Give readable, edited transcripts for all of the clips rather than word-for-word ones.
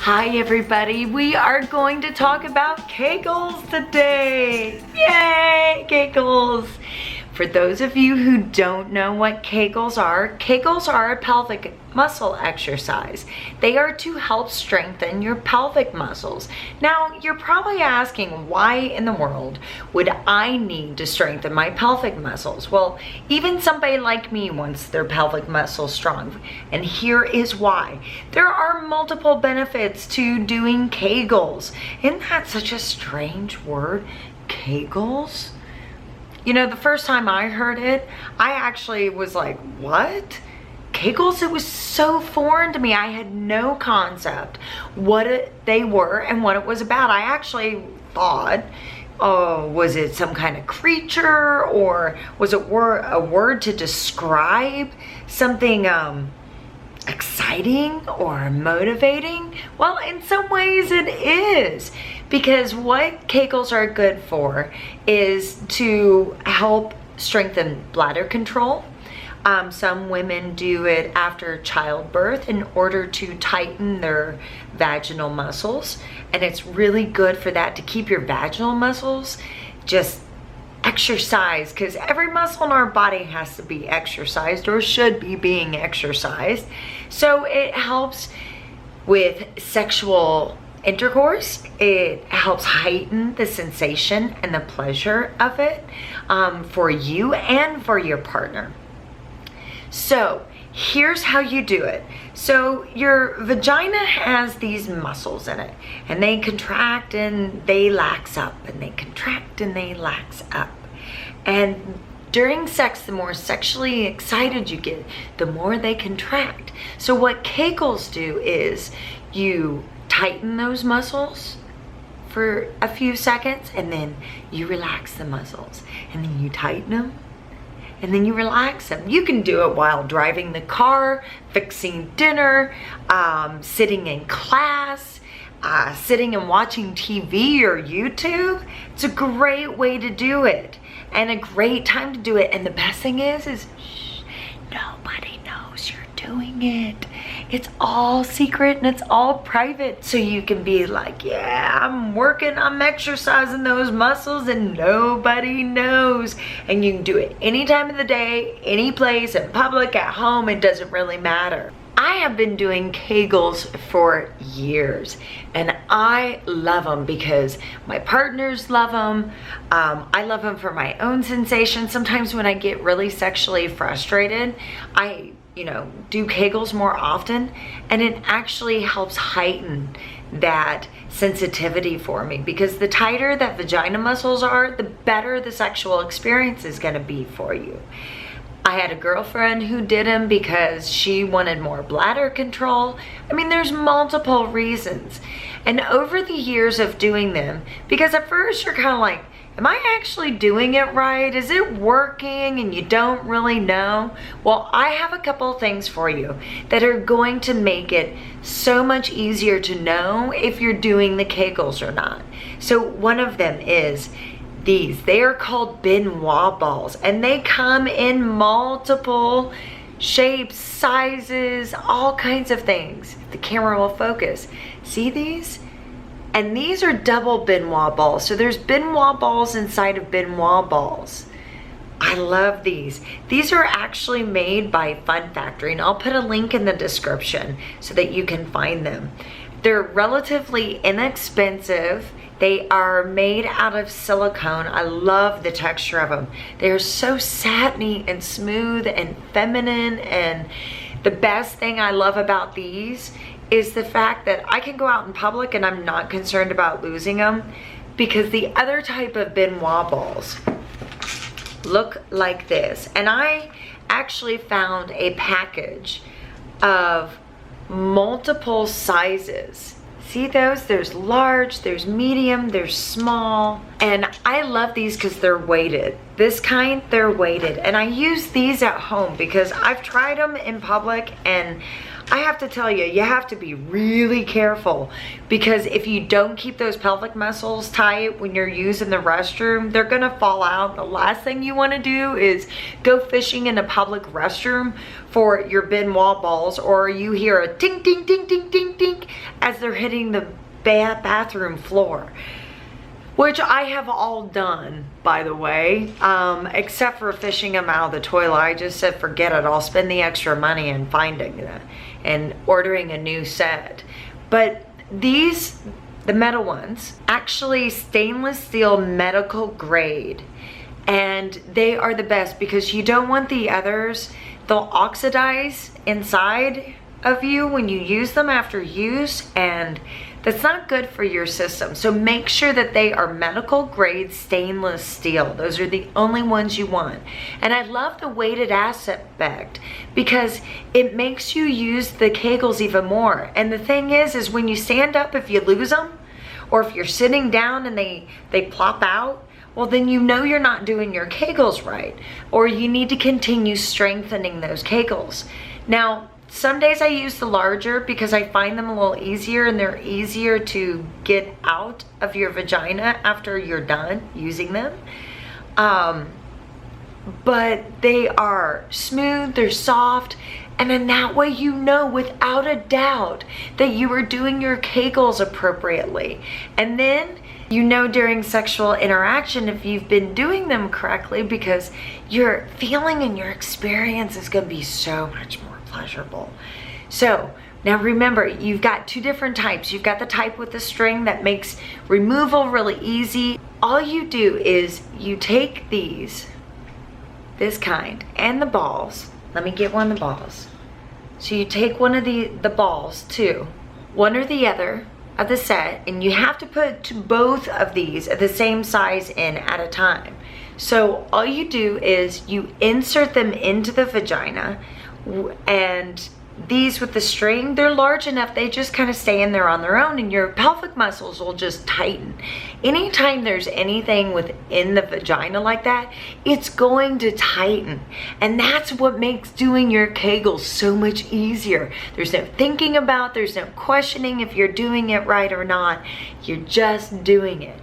Hi everybody, we are going to talk about Kegels today. Yay, Kegels. For those of you who don't know what Kegels are a pelvic muscle exercise. They are to help strengthen your pelvic muscles. Now, you're probably asking, why in the world would I need to strengthen my pelvic muscles? Well, even somebody like me wants their pelvic muscles strong, and here is why. There are multiple benefits to doing Kegels. Isn't that such a strange word, Kegels? You know, the first time I heard it, I actually was like, what? Kegels? It was so foreign to me. I had no concept what they were and what it was about. I actually thought, oh, was it some kind of creature, or was it a word to describe something exciting or motivating? Well, in some ways it is, because what Kegels are good for is to help strengthen bladder control. Some women do it after childbirth in order to tighten their vaginal muscles, and it's really good for that, to keep your vaginal muscles just exercised, because every muscle in our body has to be exercised, or should be being exercised. So it helps with sexual intercourse. It helps heighten the sensation and the pleasure of it for you and for your partner. So here's how you do it. So your vagina has these muscles in it, and they contract and they lax up, and they contract and they lax up. And during sex, the more sexually excited you get, the more they contract. So what Kegels do is you tighten those muscles for a few seconds, and then you relax the muscles, and then you tighten them, and then you relax them. You can do it while driving the car, fixing dinner, sitting in class, sitting and watching TV or YouTube. It's a great way to do it, and a great time to do it. And the best thing is shh, nobody knows you're doing it. It's all secret and it's all private, so you can be like, yeah, I'm working, I'm exercising those muscles, and nobody knows. And you can do it any time of the day, any place, in public, at home, it doesn't really matter. I have been doing Kegels for years, and I love them because my partners love them. I love them for my own sensation. Sometimes when I get really sexually frustrated, I do Kegels more often, and it actually helps heighten that sensitivity for me, because the tighter that vagina muscles are, the better the sexual experience is going to be for you. I had a girlfriend who did them because she wanted more bladder control. I mean, there's multiple reasons. And over the years of doing them, because at first you're kind of like, am I actually doing it right? Is it working? And you don't really know. Well, I have a couple things for you that are going to make it so much easier to know if you're doing the Kegels or not. So one of them is these. They are called Benoit balls, and they come in multiple shapes, sizes, all kinds of things. The camera will focus. See these? And these are double Benoit balls. So there's Benoit balls inside of Benoit balls. I love these. These are actually made by Fun Factory, and I'll put a link in the description so that you can find them. They're relatively inexpensive. They are made out of silicone. I love the texture of them. They're so satiny and smooth and feminine, and the best thing I love about these is the fact that I can go out in public and I'm not concerned about losing them, because the other type of Benoit balls look like this. And I actually found a package of multiple sizes. See those? There's large, there's medium, there's small. And I love these because they're weighted. This kind, they're weighted. And I use these at home because I've tried them in public and I have to tell you, you have to be really careful, because if you don't keep those pelvic muscles tight when you're using the restroom, they're gonna fall out. The last thing you wanna do is go fishing in a public restroom for your Benoit balls, or you hear a ting, ting, ting, ting, ting, ting as they're hitting the bathroom floor. Which I have all done, by the way, except for fishing them out of the toilet. I just said, forget it. I'll spend the extra money in finding them and ordering a new set. But these, the metal ones, actually stainless steel medical grade. And they are the best, because you don't want the others. They'll oxidize inside of you when you use them after use, and that's not good for your system. So make sure that they are medical grade stainless steel. Those are the only ones you want. And I love the weighted aspect, because it makes you use the Kegels even more. And the thing is when you stand up, if you lose them, or if you're sitting down and they plop out, well, then you know you're not doing your Kegels right, or you need to continue strengthening those Kegels. Now, some days I use the larger because I find them a little easier, and they're easier to get out of your vagina after you're done using them. But they are smooth, they're soft, and then that way you know without a doubt that you are doing your Kegels appropriately. And then you know during sexual interaction if you've been doing them correctly, because your feeling and your experience is going to be so much more pleasurable. So now remember, you've got two different types. You've got the type with the string that makes removal really easy. All you do is you take these, this kind, and the balls. Let me get one of the balls. So you take one of the balls too, one or the other of the set, and you have to put both of these at the same size in at a time. So all you do is you insert them into the vagina, and these with the string, they're large enough, they just kind of stay in there on their own, and your pelvic muscles will just tighten. Anytime there's anything within the vagina like that, it's going to tighten. And that's what makes doing your Kegels so much easier. There's no thinking about, there's no questioning if you're doing it right or not. You're just doing it.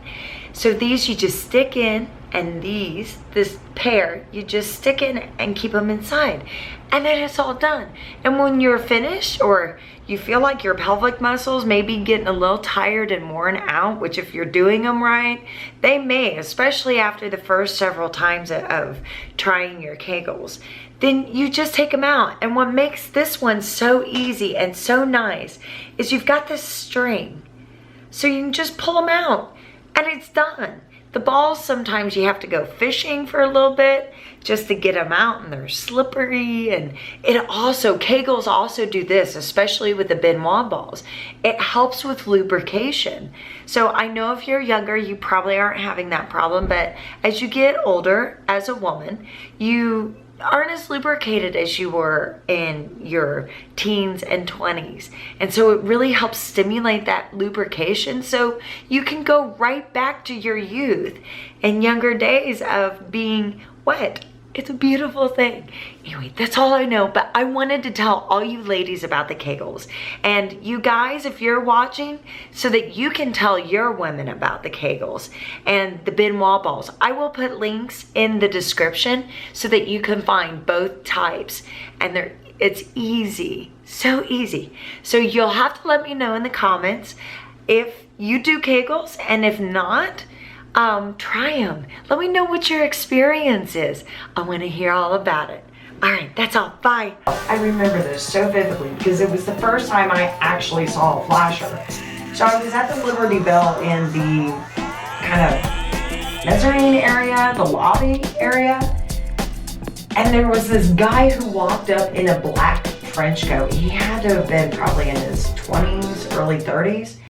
So these you just stick in, and this pair, you just stick in and keep them inside. And then it's all done. And when you're finished, or you feel like your pelvic muscles may be getting a little tired and worn out, which if you're doing them right, they may, especially after the first several times of trying your Kegels, then you just take them out. And what makes this one so easy and so nice is you've got this string. So you can just pull them out and it's done. The balls, sometimes you have to go fishing for a little bit just to get them out, and they're slippery. And it also, Kegels also do this, especially with the Benoit balls. It helps with lubrication. So I know if you're younger, you probably aren't having that problem, but as you get older as a woman, you aren't as lubricated as you were in your teens and 20s. And so it really helps stimulate that lubrication, so you can go right back to your youth and younger days of being wet. It's a beautiful thing. Anyway, that's all I know, but I wanted to tell all you ladies about the Kegels. And you guys, if you're watching, so that you can tell your women about the Kegels and the Benoit balls. I will put links in the description so that you can find both types. And it's easy, so easy. So you'll have to let me know in the comments if you do Kegels, and if not, try them. Let me know what your experience is. I want to hear all about it. All right, that's all. Bye. I remember this so vividly because it was the first time I actually saw a flasher. So I was at the Liberty Bell in the kind of mezzanine area, the lobby area, and there was this guy who walked up in a black trench coat. He had to have been probably in his 20s, early 30s.